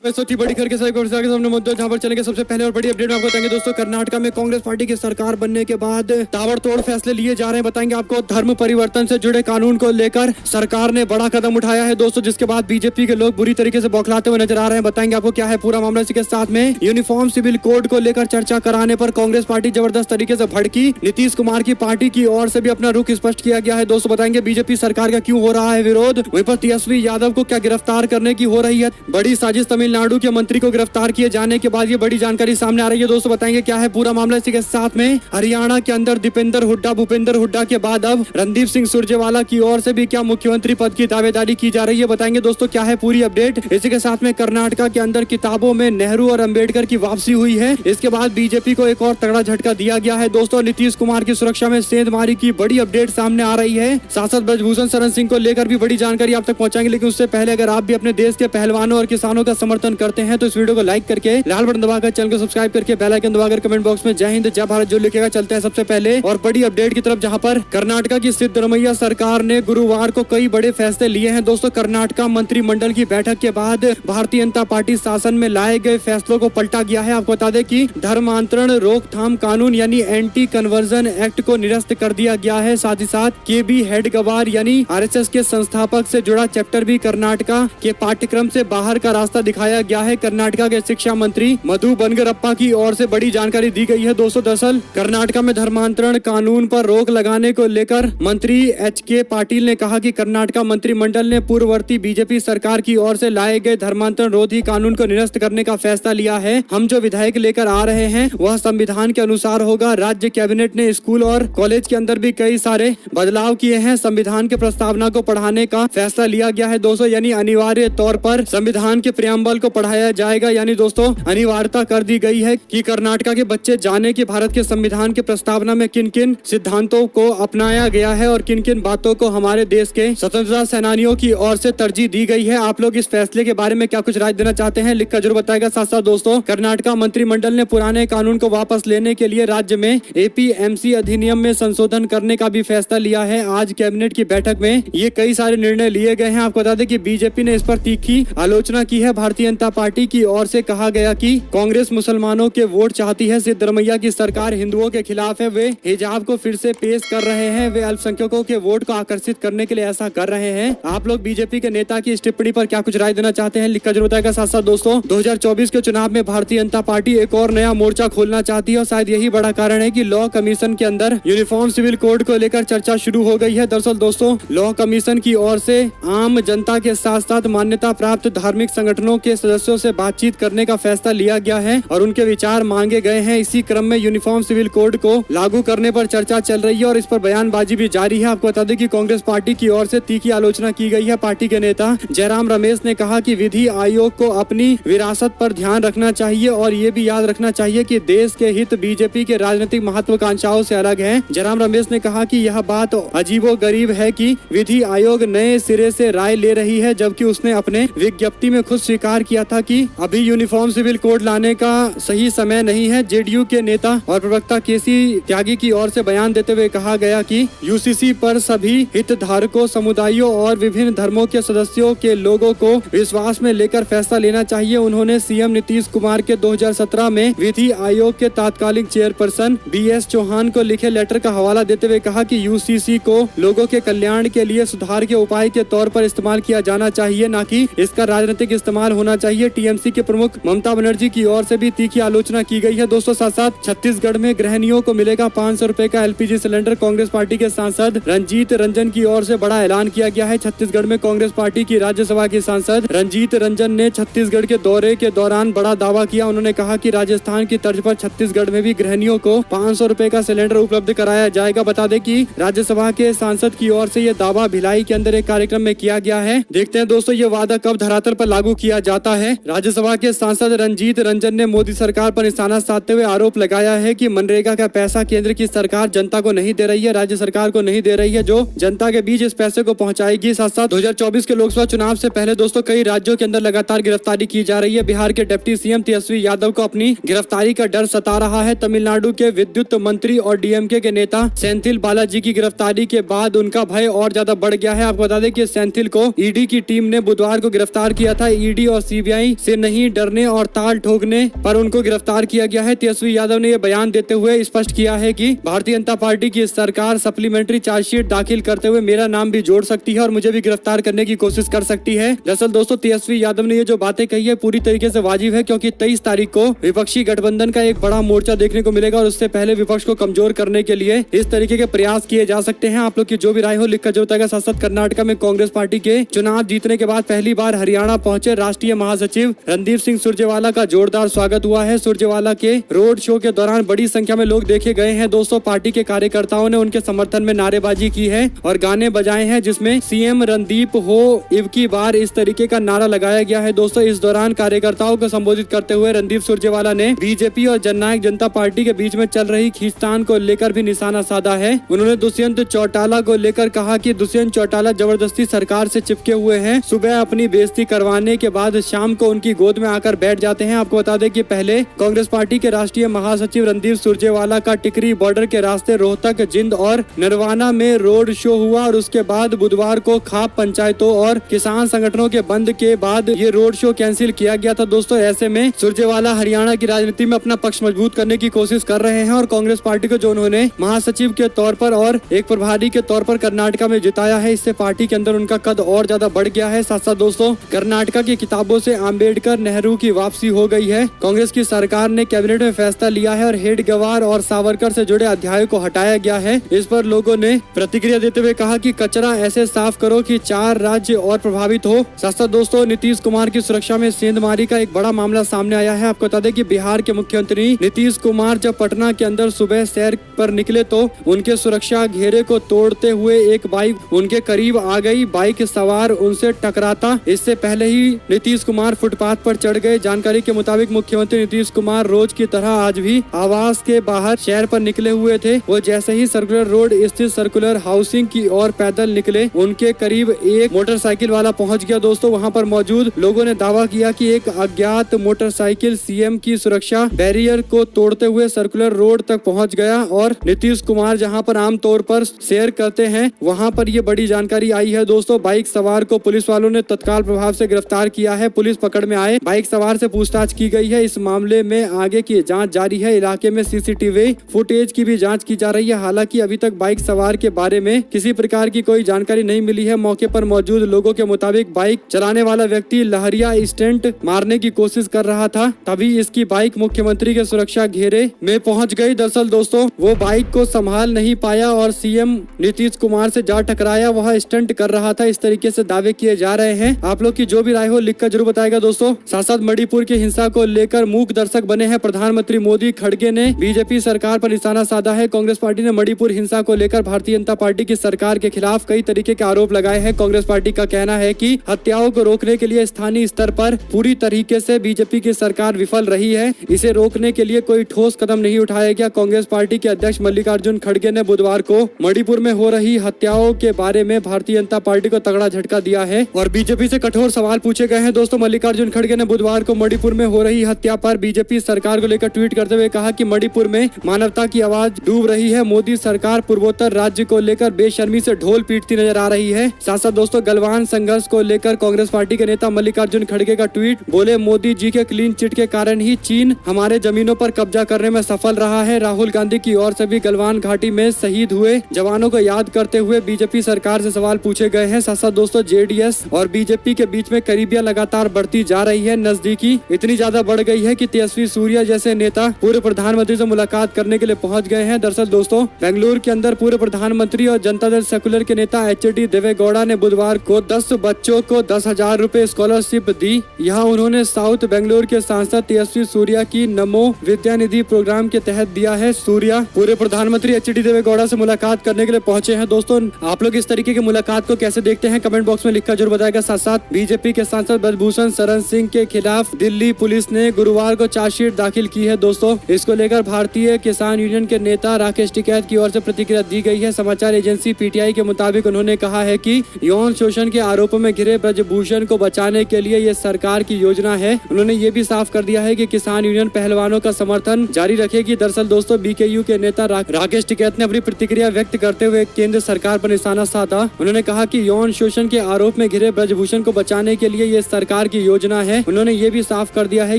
सौથી बड़ी खबर के सामने मुद्दे जहां पर चलेंगे। सबसे पहले और बड़ी अपडेट आपको बताएंगे दोस्तों, कर्नाटका में कांग्रेस पार्टी की सरकार बनने के बाद ताबड़तोड़ फैसले लिए जा रहे हैं। बताएंगे आपको धर्म परिवर्तन से जुड़े कानून को लेकर सरकार ने बड़ा कदम उठाया है दोस्तों, जिसके बाद बीजेपी के लोग बुरी तरीके से बौखलाते हुए नजर आ रहे हैं। बताएंगे आपको क्या है पूरा मामला। इसी के साथ में यूनिफॉर्म सिविल कोड को लेकर चर्चा कराने पर कांग्रेस पार्टी जबरदस्त तरीके से भड़की। नीतीश कुमार की पार्टी की ओर से भी अपना रुख स्पष्ट किया गया है दोस्तों। बताएंगे बीजेपी सरकार का क्यों हो रहा है विरोध, वहीं पर तेजस्वी यादव को क्या गिरफ्तार करने की हो रही है बड़ी साजिश। तमिलनाडु के मंत्री को गिरफ्तार किए जाने के बाद ये बड़ी जानकारी सामने आ रही है दोस्तों। बताएंगे क्या है पूरा मामला। इसी के साथ में हरियाणा के अंदर दीपेंद्र हुड्डा भूपेंद्र हुड्डा के बाद अब रणदीप सिंह सुरजेवाला की ओर से भी क्या मुख्यमंत्री पद की दावेदारी की जा रही है। बताएंगे दोस्तों क्या है पूरी अपडेट। इसी के साथ में कर्नाटका के अंदर किताबों में नेहरू और अंबेडकर की वापसी हुई है। इसके बाद बीजेपी को एक और तगड़ा झटका दिया गया है दोस्तों। नीतीश कुमार की सुरक्षा में सेंधमारी की बड़ी अपडेट सामने आ रही है। सांसद ब्रजभूषण शरण सिंह को लेकर भी बड़ी जानकारी आप तक पहुंचाएंगे। लेकिन उससे पहले अगर आप भी अपने देश के पहलवानों और किसानों का समर्थन करते हैं तो इस वीडियो को लाइक करके लाल बटन दबाकर चैनल को सब्सक्राइब करके बेल आइकन दबाकर कमेंट बॉक्स में जय हिंद जय भारत जो लिखेगा। चलते हैं सबसे पहले और बड़ी अपडेट की तरफ, जहां पर कर्नाटका की सिद्धरमैया सरकार ने गुरुवार को कई बड़े फैसले लिए हैं दोस्तों। कर्नाटका मंत्रिमंडल की बैठक के बाद भारतीय जनता पार्टी शासन में लाए गए फैसलों को पलटा गया है। आपको बता दें कि धर्मांतरण रोकथाम कानून यानी एंटी कन्वर्जन एक्ट को निरस्त कर दिया गया है। साथ ही साथ केबी हेडगवार यानी आरएसएस के संस्थापक से जुड़ा चैप्टर भी कर्नाटका के पाठ्यक्रम से बाहर का रास्ता दिखाया गया है। कर्नाटका के शिक्षा मंत्री मधु बनगरप्पा की ओर से बड़ी जानकारी दी गई है दोस्तों। दरअसल कर्नाटका में धर्मांतरण कानून पर रोक लगाने को लेकर मंत्री एच.के. पाटिल ने कहा कि कर्नाटका मंत्रिमंडल ने पूर्ववर्ती बीजेपी सरकार की ओर से लाए गए धर्मांतरण रोधी कानून को निरस्त करने का फैसला लिया है। हम जो विधेयक लेकर आ रहे हैं वह संविधान के अनुसार होगा। राज्य कैबिनेट ने स्कूल और कॉलेज के अंदर भी कई सारे बदलाव किए हैं। संविधान के प्रस्तावना को पढ़ाने का फैसला लिया गया है दोस्तों, यानी अनिवार्य तौर पर संविधान के प्रियम्बल को पढ़ाया जाएगा। यानी दोस्तों अनिवार्यता कर दी गई है कि कर्नाटका के बच्चे जाने कि भारत के संविधान के प्रस्तावना में किन किन सिद्धांतों को अपनाया गया है और किन किन बातों को हमारे देश के स्वतंत्रता सेनानियों की ओर से तरजीह दी गई है। आप लोग इस फैसले के बारे में क्या कुछ राय देना चाहते हैं लिखकर जरूर बताएगा। साथ साथ दोस्तों कर्नाटका मंत्रिमंडल ने पुराने कानून को वापस लेने के लिए राज्य में एपीएमसी अधिनियम में संशोधन करने का भी फैसला लिया है। आज कैबिनेट की बैठक में ये कई सारे निर्णय लिए गए हैं। आपको बता दें कि बीजेपी ने इस पर तीखी आलोचना की है। भारतीय जनता पार्टी की ओर से कहा गया कि कांग्रेस मुसलमानों के वोट चाहती है। सिद्धरमैया की सरकार हिंदुओं के खिलाफ है। वे हिजाब को फिर से पेश कर रहे हैं। वे अल्पसंख्यकों के वोट को आकर्षित करने के लिए ऐसा कर रहे हैं। आप लोग बीजेपी के नेता की इस टिप्पणी पर क्या कुछ राय देना चाहते हैं लिखकर जरूर बताएगा। साथ साथ दोस्तों 2024 के चुनाव में भारतीय जनता पार्टी एक और नया मोर्चा खोलना चाहती है और शायद यही बड़ा कारण है कि लॉ कमीशन के अंदर यूनिफॉर्म सिविल कोड को लेकर चर्चा शुरू हो गई है। दरअसल दोस्तों लॉ कमीशन की ओर से आम जनता के साथ साथ मान्यता प्राप्त धार्मिक संगठनों के सदस्यों से बातचीत करने का फैसला लिया गया है और उनके विचार मांगे गए हैं। इसी क्रम में यूनिफॉर्म सिविल कोड को लागू करने पर चर्चा चल रही है और इस पर बयानबाजी भी जारी है। आपको बता दें कि कांग्रेस पार्टी की ओर से तीखी आलोचना की गई है। पार्टी के नेता जयराम रमेश ने कहा कि विधि आयोग को अपनी विरासत पर ध्यान रखना चाहिए और ये भी याद रखना चाहिए कि देश के हित बीजेपी के राजनीतिक महत्वाकांक्षाओं से अलग है। जयराम रमेश ने कहा कि यह बात अजीबोगरीब है कि विधि आयोग नए सिरे से राय ले रही है, जबकि उसने अपने विज्ञप्ति में खुद स्वीकार किया था कि अभी यूनिफॉर्म सिविल कोड लाने का सही समय नहीं है। जेडीयू के नेता और प्रवक्ता केसी त्यागी की ओर से बयान देते हुए कहा गया कि यूसीसी पर सभी हितधारकों समुदायों और विभिन्न धर्मों के सदस्यों के लोगों को विश्वास में लेकर फैसला लेना चाहिए। उन्होंने सीएम नीतीश कुमार के 2017 में विधि आयोग के तात्कालिक चेयरपर्सन बीएस चौहान को लिखे लेटर का हवाला देते हुए कहा कि यूसीसी को लोगों के कल्याण के लिए सुधार के उपाय के तौर पर इस्तेमाल किया जाना चाहिए, न कि इसका राजनीतिक इस्तेमाल होना चाहिए। टीएमसी के प्रमुख ममता बनर्जी की ओर से भी तीखी आलोचना की गई है। दोस्तों साथ साथ छत्तीसगढ़ में गृहिणियों को मिलेगा 500 रुपए का एलपीजी सिलेंडर। कांग्रेस पार्टी के सांसद रंजीत रंजन की ओर से बड़ा ऐलान किया गया है। छत्तीसगढ़ में कांग्रेस पार्टी की राज्यसभा की सांसद रंजीत रंजन ने छत्तीसगढ़ के दौरे के दौरान बड़ा दावा किया। उन्होंने कहा कि राजस्थान की तर्ज पर छत्तीसगढ़ में भी गृहिणियों को 500 रुपए का सिलेंडर उपलब्ध कराया जाएगा। बता दें कि राज्यसभा के सांसद की ओर से यह दावा भिलाई के अंदर एक कार्यक्रम में किया गया है। देखते हैं दोस्तों ये वादा कब धरातल पर लागू किया जाता है। राज्यसभा के सांसद रंजीत रंजन ने मोदी सरकार पर निशाना साधते हुए आरोप लगाया है कि मनरेगा का पैसा केंद्र की सरकार जनता को नहीं दे रही है, राज्य सरकार को नहीं दे रही है, जो जनता के बीच इस पैसे को पहुंचाएगी। साथ साथ 2024 के लोकसभा चुनाव से पहले दोस्तों कई राज्यों के अंदर लगातार गिरफ्तारी की जा रही है। बिहार के डिप्टी सीएम तेजस्वी यादव को अपनी गिरफ्तारी का डर सता रहा है। तमिलनाडु के विद्युत मंत्री और डीएमके के नेता सेंथिल बालाजी की गिरफ्तारी के बाद उनका भय और ज्यादा बढ़ गया है। आपको बता दें कि सेंथिल को ईडी की टीम ने बुधवार को गिरफ्तार किया था। ईडी और सीबीआई से नहीं डरने और ताल ठोकने पर उनको गिरफ्तार किया गया है। तेजस्वी यादव ने यह बयान देते हुए स्पष्ट किया है कि भारतीय जनता पार्टी की सरकार सप्लीमेंट्री चार्जशीट दाखिल करते हुए मेरा नाम भी जोड़ सकती है और मुझे भी गिरफ्तार करने की कोशिश कर सकती है। दरअसल दोस्तों तेजस्वी यादव ने ये जो बातें कही है पूरी तरीके से वाजिब है, क्योंकि 23 तारीख को विपक्षी गठबंधन का एक बड़ा मोर्चा देखने को मिलेगा और उससे पहले विपक्ष को कमजोर करने के लिए इस तरीके के प्रयास किए जा सकते हैं। आप लोग की जो भी राय हो लिखकर जरूर बताएगा। साथ साथ कर्नाटक में कांग्रेस पार्टी के चुनाव जीतने के बाद पहली बार हरियाणा पहुंचे राष्ट्रीय महासचिव रणदीप सिंह सुरजेवाला का जोरदार स्वागत हुआ है। सुरजेवाला के रोड शो के दौरान बड़ी संख्या में लोग देखे गए हैं। दोस्तों पार्टी के कार्यकर्ताओं ने उनके समर्थन में नारेबाजी की है और गाने बजाए हैं, जिसमें सीएम रणदीप हो इब की बार इस तरीके का नारा लगाया गया है। दोस्तों इस दौरान कार्यकर्ताओं को संबोधित करते हुए रणदीप सुरजेवाला ने बीजेपी और जननायक जनता पार्टी के बीच में चल रही खींचतान को लेकर भी निशाना साधा है। उन्होंने दुष्यंत चौटाला को लेकर कहा कि दुष्यंत चौटाला जबरदस्ती सरकार से चिपके हुए हैं। सुबह अपनी बेइज्जती करवाने के बाद शाम को उनकी गोद में आकर बैठ जाते हैं। आपको बता दें कि पहले कांग्रेस पार्टी के राष्ट्रीय महासचिव रणदीप सुरजेवाला का टिकरी बॉर्डर के रास्ते रोहतक, जिंद और नरवाना में रोड शो हुआ और उसके बाद बुधवार को खाप पंचायतों और किसान संगठनों के बंद के बाद ये रोड शो कैंसिल किया गया था। दोस्तों ऐसे में सुरजेवाला हरियाणा की राजनीति में अपना पक्ष मजबूत करने की कोशिश कर रहे हैं और कांग्रेस पार्टी को जो उन्होंने महासचिव के तौर पर और एक प्रभारी के तौर पर कर्नाटक में जिताया है, इससे पार्टी के अंदर उनका कद और ज्यादा बढ़ गया है। साथ साथ दोस्तों कर्नाटक की किताबों से अम्बेडकर नेहरू की वापसी हो गई है। कांग्रेस की सरकार ने कैबिनेट में फैसला लिया है और हेडगेवार और सावरकर से जुड़े अध्याय को हटाया गया है। इस पर लोगों ने प्रतिक्रिया देते हुए कहा कि कचरा ऐसे साफ करो कि 4 राज्य और प्रभावित हो। साथ साथ दोस्तों नीतीश कुमार की सुरक्षा में सेंधमारी का एक बड़ा मामला सामने आया है। आपको बता दें कि बिहार के मुख्यमंत्री नीतीश कुमार जब पटना के अंदर सुबह सैर पर निकले तो उनके सुरक्षा घेरे को तोड़ते हुए एक बाइक उनके करीब आ गई। बाइक सवार उनसे टकराता इससे पहले ही नीतीश कुमार फुटपाथ पर चढ़ गए। जानकारी के मुताबिक मुख्यमंत्री नीतीश कुमार रोज की तरह आज भी आवास के बाहर शहर पर निकले हुए थे। वो जैसे ही सर्कुलर रोड स्थित सर्कुलर हाउसिंग की ओर पैदल निकले, उनके करीब एक मोटरसाइकिल वाला पहुंच गया। दोस्तों वहां पर मौजूद लोगों ने दावा किया कि एक अज्ञात मोटरसाइकिल सीएम की सुरक्षा बैरियर को तोड़ते हुए सर्कुलर रोड तक पहुंच गया और नीतीश कुमार जहां पर आमतौर पर शेयर करते हैं वहां पर ये बड़ी जानकारी आई है। दोस्तों बाइक सवार को पुलिस वालों ने तत्काल प्रभाव से गिरफ्तार किया है। पुलिस पकड़ में आए बाइक सवार से पूछताछ की गई है। इस मामले में आगे की जांच जारी है। इलाके में सीसीटीवी फुटेज की भी जांच की जा रही है। हालांकि अभी तक बाइक सवार के बारे में किसी प्रकार की कोई जानकारी नहीं मिली है। मौके पर मौजूद लोगों के मुताबिक बाइक चलाने वाला व्यक्ति लहरिया स्टंट मारने की कोशिश कर रहा था, तभी इसकी बाइक मुख्यमंत्री के सुरक्षा घेरे में पहुंच गई। दरअसल दोस्तों वो बाइक को संभाल नहीं पाया और सीएम नीतीश कुमार से जा टकराया। वह स्टंट कर रहा था, इस तरीके से दावे किए जा रहे हैं। आप लोग की जो भी राय हो लिखकर जरूर बताएगा। दोस्तों साथ साथ मणिपुर की हिंसा को लेकर मूक दर्शक बने हैं प्रधानमंत्री मोदी। खड़गे ने बीजेपी सरकार पर निशाना साधा है। कांग्रेस पार्टी ने मणिपुर हिंसा को लेकर भारतीय जनता पार्टी की सरकार के खिलाफ कई तरीके के आरोप लगाए हैं। कांग्रेस पार्टी का कहना है कि हत्याओं को रोकने के लिए स्थानीय स्तर पर पूरी तरीके से बीजेपी की सरकार विफल रही है। इसे रोकने के लिए कोई ठोस कदम नहीं उठाया गया। कांग्रेस पार्टी के अध्यक्ष मल्लिकार्जुन खड़गे ने बुधवार को मणिपुर में हो रही हत्याओं के बारे में भारतीय जनता पार्टी को तगड़ा झटका दिया है और बीजेपी से कठोर सवाल पूछे गए हैं। दोस्तों मल्लिकार्जुन खड़गे ने बुधवार को मणिपुर में हो रही हत्या पर बीजेपी सरकार को लेकर ट्वीट करते हुए कहा कि मणिपुर में मानवता की आवाज डूब रही है। मोदी सरकार पूर्वोत्तर राज्य को लेकर बेशर्मी से ढोल पीटती नजर आ रही है। साथ साथ दोस्तों गलवान संघर्ष को लेकर कांग्रेस पार्टी के नेता मल्लिकार्जुन खड़गे का ट्वीट, बोले मोदी जी के क्लीन चिट के कारण ही चीन हमारे जमीनों पर कब्जा करने में सफल रहा है। राहुल गांधी की ओर से भी गलवान घाटी में शहीद हुए जवानों को याद करते हुए बीजेपी सरकार से सवाल पूछे गए हैं। साथ साथ दोस्तों जेडीएस और बीजेपी के बीच में करीबियां लगातार बढ़ती जा रही है। नजदीकी इतनी ज्यादा बढ़ गई है कि तेजस्वी सूर्या जैसे नेता पूर्व प्रधानमंत्री से मुलाकात करने के लिए पहुंच गए हैं। दरअसल दोस्तों बेंगलुरु के अंदर पूर्व प्रधानमंत्री और जनता दल सेकुलर के नेता एचडी देवेगौड़ा ने बुधवार को 10 बच्चों को 10,000 रुपए स्कॉलरशिप दी। यहाँ उन्होंने साउथ बेंगलुरु के सांसद तेजस्वी सूर्या की नमो विद्या निधि प्रोग्राम के तहत दिया है। सूर्या पूर्व प्रधानमंत्री एचडी देवेगौड़ा से मुलाकात करने के लिए पहुंचे हैं। दोस्तों आप लोग इस तरीके की मुलाकात को कैसे देखते हैं कमेंट बॉक्स में लिखकर जरूर बताएगा। साथ साथ बीजेपी के सांसद ब्रजभूषण शरण सिंह के खिलाफ दिल्ली पुलिस ने गुरुवार को चार्जशीट दाखिल की है। दोस्तों इसको लेकर भारतीय किसान यूनियन के नेता राकेश टिकैत की ओर से प्रतिक्रिया दी गई है। समाचार एजेंसी पीटीआई के मुताबिक उन्होंने कहा है कि यौन शोषण के आरोपों में घिरे ब्रजभूषण को बचाने के लिए ये सरकार की योजना है। उन्होंने ये भी साफ कर दिया है कि किसान यूनियन पहलवानों का समर्थन जारी रखेगी। दरअसल दोस्तों बीकेयू के नेता राकेश टिकैत ने अपनी प्रतिक्रिया व्यक्त करते हुए केंद्र सरकार पर निशाना साधा। उन्होंने कहा कि यौन शोषण के आरोप में घिरे ब्रजभूषण को बचाने के लिए ये सरकार सरकार की योजना है। उन्होंने ये भी साफ कर दिया है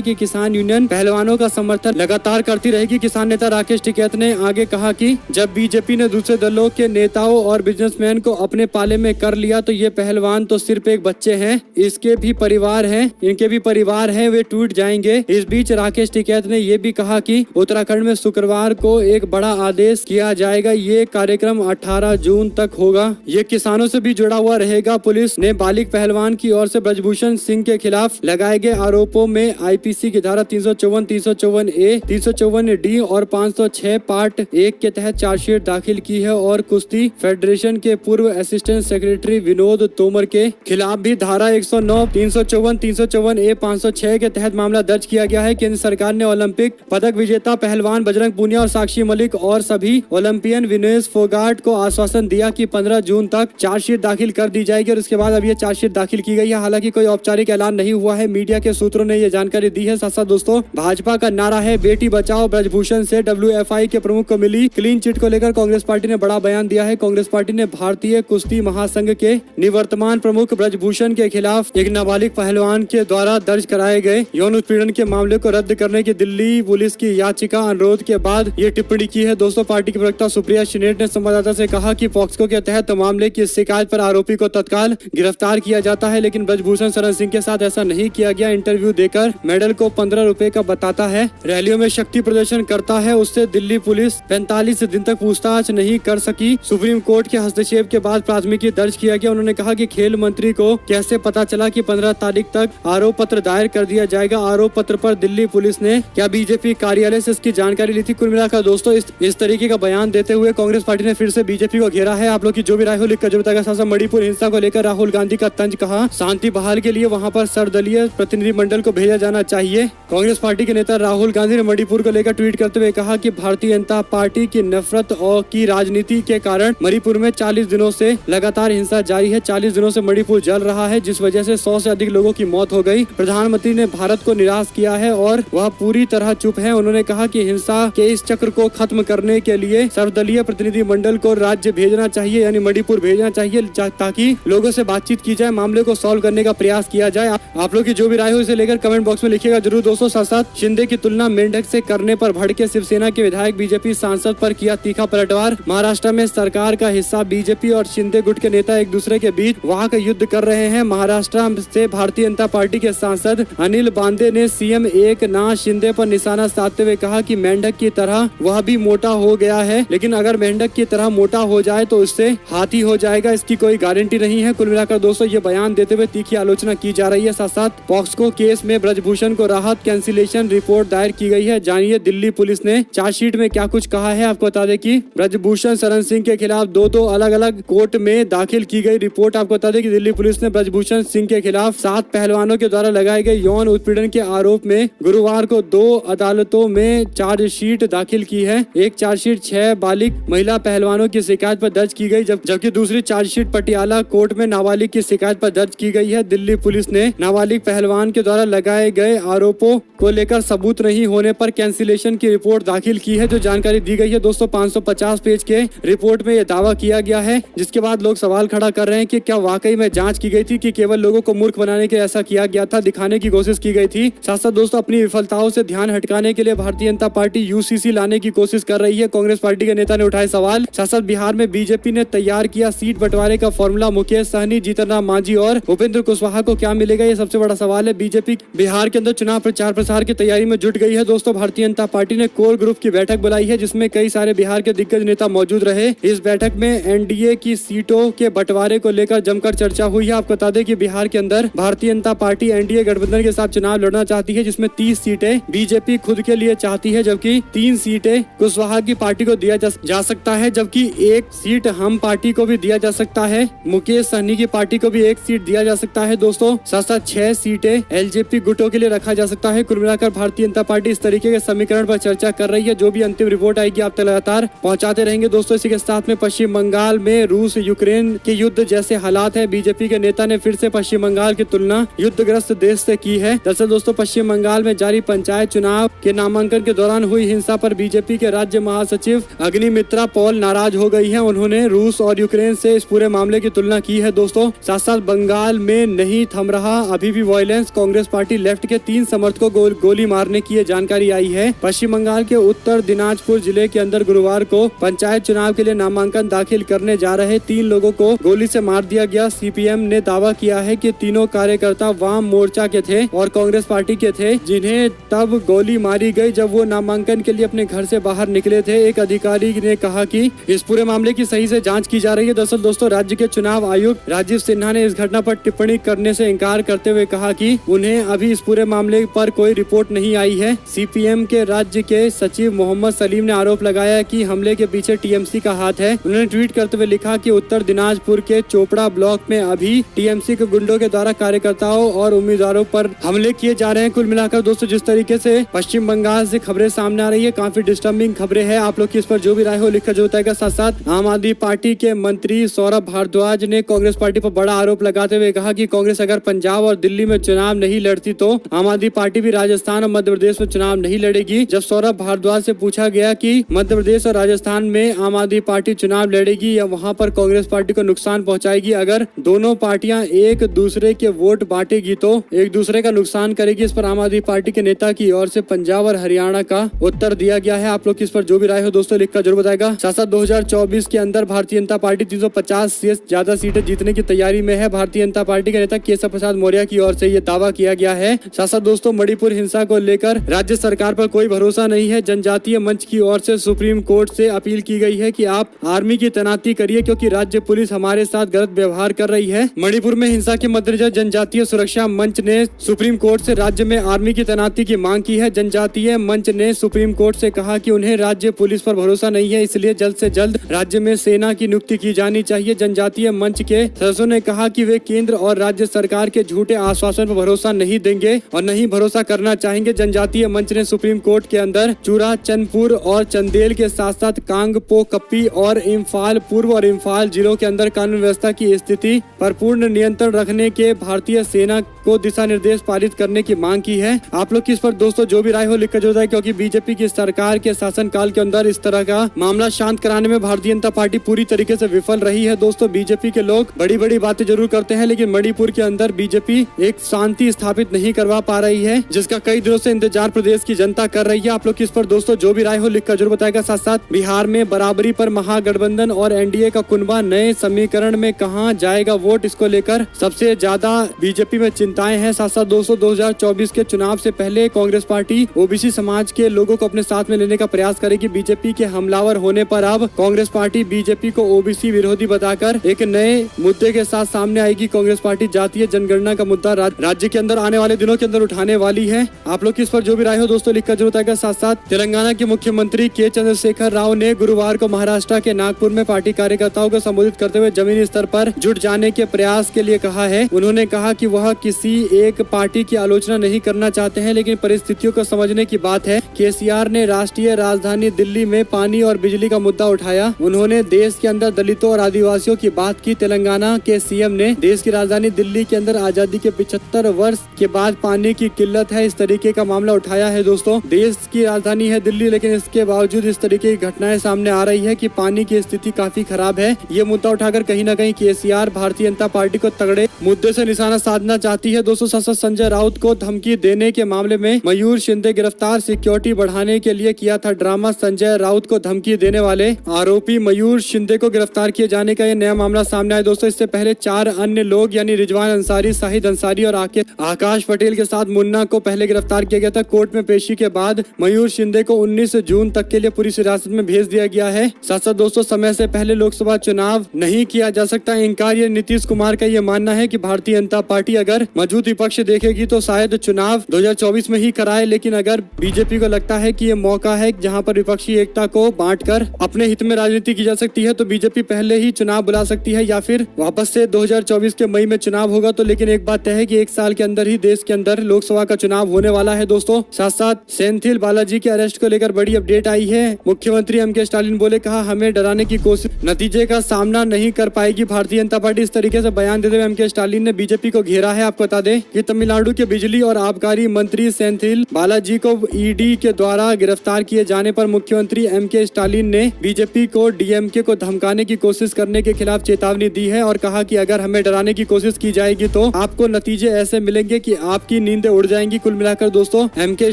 कि किसान यूनियन पहलवानों का समर्थन लगातार करती रहेगी। किसान नेता राकेश टिकैत ने आगे कहा कि जब बीजेपी ने दूसरे दलों के नेताओं और बिजनेसमैन को अपने पाले में कर लिया तो ये पहलवान तो सिर्फ एक बच्चे हैं, इसके भी परिवार हैं, इनके भी परिवार हैं, वे टूट जाएंगे। इस बीच राकेश टिकैत ने यह भी कहा कि उत्तराखंड में शुक्रवार को एक बड़ा आदेश किया जाएगा। ये कार्यक्रम 18 जून तक होगा। ये किसानों से भी जुड़ा हुआ रहेगा। पुलिस ने बालिग पहलवान की ओर से ब्रजभूषण सिंह के खिलाफ लगाए गए आरोपों में आईपीसी की धारा 354, 354A, 354D और 506 पार्ट 1 के तहत चार्जशीट दाखिल की है और कुश्ती फेडरेशन के पूर्व असिस्टेंट सेक्रेटरी विनोद तोमर के खिलाफ भी धारा 109, 354, 354A, 506 के तहत मामला दर्ज किया गया है। केंद्र सरकार ने ओलंपिक पदक विजेता पहलवान बजरंग पूनिया और साक्षी मलिक और सभी ओलंपियन विनेश फोगाट को आश्वासन दिया कि 15 जून तक चार्जशीट दाखिल कर दी जाएगी और उसके बाद अब ये चार्जशीट दाखिल की गई है। हालांकि कोई औपचारिक ऐलान नहीं हुआ है, मीडिया के सूत्रों ने ये जानकारी दी है। साथ साथ दोस्तों, भाजपा का नारा है बेटी बचाओ। ब्रजभूषण से WFI के प्रमुख को मिली क्लीन चिट को लेकर कांग्रेस पार्टी ने बड़ा बयान दिया है। कांग्रेस पार्टी ने भारतीय कुश्ती महासंघ के निवर्तमान प्रमुख ब्रजभूषण के खिलाफ एक नाबालिग पहलवान के द्वारा दर्ज कराए गए यौन उत्पीड़न के मामले को रद्द करने की दिल्ली पुलिस की याचिका अनुरोध के बाद ये टिप्पणी की है। दोस्तों, पार्टी की प्रवक्ता सुप्रिया शिनेट ने संवाददाता से कहा कि पॉक्सो के तहत मामले की शिकायत पर आरोपी को तत्काल गिरफ्तार किया जाता है, लेकिन ब्रजभूषण शरण सिंह के साथ ऐसा नहीं किया गया। इंटरव्यू देकर मेडल को 15 रुपए का बताता है, रैलियों में शक्ति प्रदर्शन करता है, उससे दिल्ली पुलिस 45 दिन तक पूछताछ नहीं कर सकी। सुप्रीम कोर्ट के हस्तक्षेप के बाद प्राथमिकी दर्ज किया गया। उन्होंने कहा कि खेल मंत्री को कैसे पता चला कि 15 तारीख तक आरोप पत्र दायर कर दिया जाएगा। आरोप पत्र पर दिल्ली पुलिस ने क्या बीजेपी कार्यालय से इसकी जानकारी ली थी? कुल मिलाकर दोस्तों, इस तरीके का बयान देते हुए कांग्रेस पार्टी ने फिर से बीजेपी को घेरा है। आप लोग की जो भी राय हो लिखकर जरूर बताएगा। साथ मणिपुर हिंसा को लेकर राहुल गांधी का तंज, कहा शांति बहाल के लिए वहां पर सर्वदलीय प्रतिनिधिमंडल को भेजा जाना चाहिए। कांग्रेस पार्टी के नेता राहुल गांधी ने मणिपुर को लेकर ट्वीट करते हुए कहा कि भारतीय जनता पार्टी की नफरत और की राजनीति के कारण मणिपुर में 40 दिनों से लगातार हिंसा जारी है। 40 दिनों से मणिपुर जल रहा है, जिस वजह से 100 से अधिक लोगों की मौत हो गई। प्रधानमंत्री ने भारत को निराश किया है और वह पूरी तरह चुप है। उन्होंने कहा कि हिंसा के इस चक्र को खत्म करने के लिए सर्वदलीय प्रतिनिधि मंडल को राज्य भेजना चाहिए, यानी मणिपुर भेजना चाहिए, ताकि लोगों से बातचीत की जाए, मामले को सॉल्व करने का प्रयास किया जाए। आप लोग की जो भी राय हो इसे लेकर कमेंट बॉक्स में लिखिएगा जरूर दोस्तों। साथ साथ शिंदे की तुलना मेंढक से करने पर भड़के शिवसेना के विधायक बीजेपी सांसद पर किया तीखा पलटवार। महाराष्ट्र में सरकार का हिस्सा बीजेपी और शिंदे गुट के नेता एक दूसरे के बीच वाक युद्ध कर रहे हैं। महाराष्ट्र से भारतीय जनता पार्टी के सांसद अनिल बांदे ने सीएम एकनाथ शिंदे पर निशाना साधते हुए कहा कि मेंढक की तरह वह भी मोटा हो गया है, लेकिन अगर मेंढक की तरह मोटा हो जाए तो उससे हाथी हो जाएगा, इसकी कोई गारंटी नहीं है। कुल मिलाकर दोस्तों, ये बयान देते हुए तीखी आलोचना की जा रही है। साथ साथ पॉक्सो केस में ब्रजभूषण को राहत कैंसिलेशन रिपोर्ट दायर की गई है। जानिए दिल्ली पुलिस ने चार्जशीट में क्या कुछ कहा है। आपको बता दें कि ब्रजभूषण शरण सिंह के खिलाफ दो अलग अलग कोर्ट में दाखिल की गई रिपोर्ट। आपको बता दें कि दिल्ली पुलिस ने ब्रजभूषण सिंह के खिलाफ 7 पहलवानों के द्वारा लगाए गए यौन उत्पीड़न के आरोप में गुरुवार को 2 अदालतों में चार्जशीट दाखिल की है। एक चार्जशीट 6 बालिग महिला पहलवानों की शिकायत पर दर्ज की गई, जबकि दूसरी चार्जशीट पटियाला कोर्ट में नाबालिग की शिकायत पर दर्ज की गई है। दिल्ली पुलिस ने नाबालिग पहलवान के द्वारा लगाए गए आरोपों को लेकर सबूत नहीं होने पर कैंसिलेशन की रिपोर्ट दाखिल की है। जो जानकारी दी गई है दोस्तों, 550 पेज के रिपोर्ट में यह दावा किया गया है, जिसके बाद लोग सवाल खड़ा कर रहे हैं कि क्या वाकई में जांच की गई थी कि केवल लोगों को मूर्ख बनाने के ऐसा किया गया था, दिखाने की कोशिश की गई थी। साथ साथ दोस्तों, अपनी विफलताओं से ध्यान हटकाने के लिए भारतीय जनता पार्टी यूसीसी लाने की कोशिश कर रही है। कांग्रेस पार्टी के नेता ने उठाए सवाल। साथ साथ बिहार में बीजेपी ने तैयार किया सीट बंटवारे का फॉर्मूला। मुकेश सहनी, जीतन राम मांझी और उपेंद्र कुशवाहा को क्या मिलेगा, ये सबसे बड़ा सवाल है। बीजेपी बिहार के अंदर चुनाव प्रचार प्रसार की तैयारी में जुट गई है। दोस्तों, भारतीय जनता पार्टी ने कोर ग्रुप की बैठक बुलाई है, जिसमें कई सारे बिहार के दिग्गज नेता मौजूद रहे। इस बैठक में एनडीए की सीटों के बंटवारे को लेकर जमकर चर्चा हुई है। आपको बता दें कि बिहार के अंदर भारतीय जनता पार्टी एनडीए गठबंधन के साथ चुनाव लड़ना चाहती है, जिसमें 30 सीटें बीजेपी खुद के लिए चाहती है, जबकि 3 सीटें कुशवाहा की पार्टी को दिया जा सकता है, जबकि 1 सीट हम पार्टी को भी दिया जा सकता है। मुकेश सहनी की पार्टी को भी 1 सीट दिया जा सकता है। दोस्तों, साथ साथ 6 सीटें एलजेपी गुटों के लिए रखा जा सकता होता है। कुल मिलाकर भारतीय जनता पार्टी इस तरीके के समीकरण पर चर्चा कर रही है। जो भी अंतिम रिपोर्ट आएगी आप तक लगातार पहुंचाते रहेंगे दोस्तों। इसी के साथ में पश्चिम बंगाल में रूस यूक्रेन के युद्ध जैसे हालात है। बीजेपी के नेता ने फिर से पश्चिम बंगाल की तुलना युद्धग्रस्त देश से की है। दरअसल दोस्तों पश्चिम बंगाल में जारी पंचायत चुनाव के नामांकन के दौरान हुई हिंसा पर बीजेपी के राज्य महासचिव अग्निमित्रा पॉल नाराज हो गई है। उन्होंने रूस और यूक्रेन से इस पूरे मामले की तुलना की है दोस्तों। साथ साथ बंगाल में नहीं थम रहा अभी भी वायलेंस। कांग्रेस पार्टी लेफ्ट के 3 समर्थकों को गोली मारने की जानकारी आई है। पश्चिम बंगाल के उत्तर दिनाजपुर जिले के अंदर गुरुवार को पंचायत चुनाव के लिए नामांकन दाखिल करने जा रहे 3 लोगों को गोली से मार दिया गया। सीपीएम ने दावा किया है कि तीनों कार्यकर्ता वाम मोर्चा के थे और कांग्रेस पार्टी के थे, जिन्हें तब गोली मारी गई जब वो नामांकन के लिए अपने घर से बाहर निकले थे। एक अधिकारी ने कहा कि इस पूरे मामले की सही से जांच की जा रही है। दरअसल दोस्तों राज्य के चुनाव आयुक्त राजीव सिन्हा ने इस घटना पर टिप्पणी करने से इनकार करते हुए कहा कि उन्हें अभी इस पूरे मामले पर कोई रिपोर्ट नहीं आई है। सीपीएम के राज्य के सचिव मोहम्मद सलीम ने आरोप लगाया कि हमले के पीछे टीएमसी का हाथ है। उन्होंने ट्वीट करते हुए लिखा कि उत्तर दिनाजपुर के चोपड़ा ब्लॉक में अभी टीएमसी के गुंडों के द्वारा कार्यकर्ताओं और उम्मीदवारों पर हमले किए जा रहे हैं। कुल मिलाकर दोस्तों जिस तरीके से पश्चिम बंगाल से खबरें सामने आ रही है, काफी डिस्टर्बिंग खबरें हैं। आप लोग की इस पर जो भी राय हो लिखकर जो बताएगा। साथ साथ आम आदमी पार्टी के मंत्री सौरभ भारद्वाज ने कांग्रेस पार्टी पर बड़ा आरोप लगाते हुए कहा कि कांग्रेस अगर पंजाब और दिल्ली में चुनाव नहीं लड़ती तो आम आदमी पार्टी भी राजस्थान और मध्य प्रदेश में चुनाव नहीं लड़ेगी। जब सौरभ भारद्वाज से पूछा गया कि मध्य प्रदेश और राजस्थान में आम आदमी पार्टी चुनाव लड़ेगी या वहां पर कांग्रेस पार्टी को नुकसान पहुंचाएगी, अगर दोनों पार्टियां एक दूसरे के वोट बांटेगी तो एक दूसरे का नुकसान करेगी। इस पर आम आदमी पार्टी के नेता की ओर से पंजाब और हरियाणा का उत्तर दिया गया है। आप लोग इस पर जो भी राय हो दोस्तों लिखकर जरूर बताएगा। साथ साथ 2024 के अंदर भारतीय जनता पार्टी 350 से ज्यादा सीटें जीतने की तैयारी में है। भारतीय जनता पार्टी के नेता केशव प्रसाद मौर्य की ओर से ये दावा किया गया है। साथ साथ दोस्तों मणिपुर हिंसा को लेकर राज्य सरकार पर कोई भरोसा नहीं है। जनजातीय मंच की ओर से सुप्रीम कोर्ट से अपील की गई है कि आप आर्मी की तैनाती करिए क्योंकि राज्य पुलिस हमारे साथ गलत व्यवहार कर रही है। मणिपुर में हिंसा के मद्देनजर जनजातीय सुरक्षा मंच ने सुप्रीम कोर्ट से राज्य में आर्मी की तैनाती की मांग की है। जनजातीय मंच ने सुप्रीम कोर्ट से कहा कि उन्हें राज्य पुलिस पर भरोसा नहीं है, इसलिए जल्द से जल्द राज्य में सेना की नियुक्ति की जानी चाहिए। जनजातीय मंच के सदस्यों ने कहा कि वे केंद्र और राज्य सरकार के झूठे आश्वासन पर भरोसा नहीं देंगे और नहीं भरोसा करना चाहेंगे। जनजातीय मंच ने सुप्रीम कोर्ट के अंदर चूरा, चंदपुर और चंदेल के साथ साथ कांगपो कप्पी और इम्फाल पूर्व और इम्फाल जिलों के अंदर कानून व्यवस्था की स्थिति पर पूर्ण नियंत्रण रखने के भारतीय सेना को दिशा निर्देश पारित करने की मांग की है। आप लोग की इस पर दोस्तों जो भी राय हो लिखकर जो है, क्योंकि बीजेपी की सरकार के शासनकाल के अंदर इस तरह का मामला शांत कराने में भारतीय जनता पार्टी पूरी तरीके से विफल रही है। दोस्तों बीजेपी के लोग बड़ी बड़ी बातें जरूर करते हैं, लेकिन मणिपुर के अंदर बीजेपी एक शांति स्थापित नहीं करवा पा रही है, जिसका कई दिनों से इंतजार प्रदेश की जनता कर रही है। आप लोग इस पर दोस्तों जो भी राय हो लिखकर जरूर बताएगा। साथ साथ बिहार में बराबरी पर महागठबंधन और एनडीए का कुनबा, नए समीकरण में कहां जाएगा वोट, इसको लेकर सबसे ज्यादा बीजेपी में चिंताएं हैं। साथ साथ दोस्तों 2024 के चुनाव से पहले कांग्रेस पार्टी ओबीसी समाज के लोगों को अपने साथ में लेने का प्रयास करेगी। बीजेपी के हमलावर होने पर अब कांग्रेस पार्टी बीजेपी को ओबीसी विरोधी बताकर एक नए मुद्दे के साथ सामने आएगी। कांग्रेस पार्टी जातीय जनगणना का मुद्दा राज्य के अंदर आने वाले दिनों के अंदर उठाने वाली है। आप लोग इस पर जो भी राय हो दोस्तों लिखकर जरूर बताएगा। साथ साथ तेलंगाना के मुख्यमंत्री के चंद्रशेखर राव ने गुरुवार को महाराष्ट्र के नागपुर में पार्टी कार्यकर्ताओं को संबोधित करते हुए जमीनी स्तर पर जुट जाने के प्रयास के लिए कहा है। उन्होंने कहा कि वह किसी एक पार्टी की आलोचना नहीं करना चाहते हैं, लेकिन परिस्थितियों को समझने की बात है। केसीआर ने राष्ट्रीय राजधानी दिल्ली में पानी और बिजली का मुद्दा उठाया। उन्होंने देश के अंदर दलितों और आदिवासियों की बात की। तेलंगाना के सीएम ने देश की राजधानी दिल्ली के अंदर आजादी के 75 वर्ष के बाद पानी की किल्लत है, इस तरीके का मामला उठाया है। दोस्तों देश की राजधानी है दिल्ली, लेकिन इसके बावजूद इस तरीके की घटनाएं सामने आ रही है कि पानी की स्थिति काफी खराब है। ये मुद्दा उठाकर कहीं न कहीं केसीआर भारतीय जनता पार्टी को तगड़े मुद्दे से निशाना साधना चाहती है। दोस्तों सांसद संजय राउत को धमकी देने के मामले में मयूर शिंदे गिरफ्तार। सिक्योरिटी बढ़ाने के लिए किया था ड्रामा। संजय राउत को धमकी देने वाले आरोपी मयूर शिंदे को गिरफ्तार किए जाने का यह नया मामला सामने आया। दोस्तों इससे पहले 4 अन्य लोग यानी रिजवान अंसारी, शाहिद अंसारी और आकाश पटेल के साथ मुन्ना को पहले गिरफ्तार किया गया था। कोर्ट में पेशी के बाद मयूर शिंदे को 19 जून तक के लिए पुलिस हिरासत में भेज दिया गया है। साथ साथ दोस्तों समय से पहले लोकसभा चुनाव नहीं किया जा सकता इनकार। ये नीतीश कुमार का ये मानना है कि भारतीय जनता पार्टी अगर मजबूत विपक्ष देखेगी तो शायद चुनाव 2024 में ही कराए, लेकिन अगर बीजेपी को लगता है कि ये मौका है जहां पर विपक्षी एकता को बांटकर अपने हित में राजनीति की जा सकती है, तो बीजेपी पहले ही चुनाव बुला सकती है या फिर वापस से 2024 के मई में चुनाव होगा। तो लेकिन एक बात तय है कि 1 साल के अंदर ही देश के अंदर लोकसभा का चुनाव होने वाला है दोस्तों। साथ साथ सेंथिल बालाजी के अरेस्ट को लेकर बड़ी अपडेट आई है। मुख्यमंत्री एम.के. स्टालिन बोले, कहा हमें डराने की कोशिश नतीजे का सामना नहीं कर पाएगी भारतीय जनता पार्टी। इस तरीके से बयान देते हुए एम.के. स्टालिन ने बीजेपी को घेरा है। आपको बता दें कि तमिलनाडु के बिजली और आबकारी मंत्री सेंथिल बालाजी को ईडी के द्वारा गिरफ्तार किए जाने पर मुख्यमंत्री एम.के. स्टालिन ने बीजेपी को डीएमके को धमकाने की कोशिश करने के खिलाफ चेतावनी दी है और कहा कि अगर हमें डराने की कोशिश की जाएगी तो आपको नतीजे ऐसे मिलेंगे कि आपकी नींदें उड़ जाएंगी। कुल मिलाकर दोस्तों एम.के.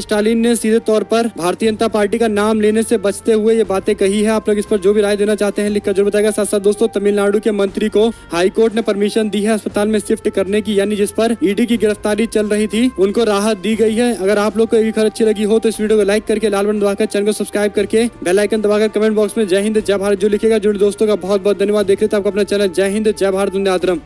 स्टालिन ने सीधे तौर पर भारतीय जनता पार्टी का नाम लेने से बचते हुए ये बातें कही है। आप लोग इस पर जो भी राय देना चाहते हैं लिखकर जरूर बताएगा। साथ साथ दोस्तों तमिलनाडु के मंत्री को हाईकोर्ट ने परमिशन दी है अस्पताल में शिफ्ट करने की, यानी जिस पर ईडी की गिरफ्तारी चल रही थी उनको राहत दी गई है। अगर आप लोग को ये खबर अच्छी लगी हो तो इस वीडियो को लाइक करके लाल बटन दबाकर चैनल को सब्सक्राइब करके बेल आइकन दबाकर कमेंट बॉक्स में जय हिंद जय भारत जो लिखेगा। जुड़े दोस्तों का बहुत बहुत धन्यवाद। देख रहे थे आपको अपना चैनल जय हिंद जय भारत वंदे मातरम।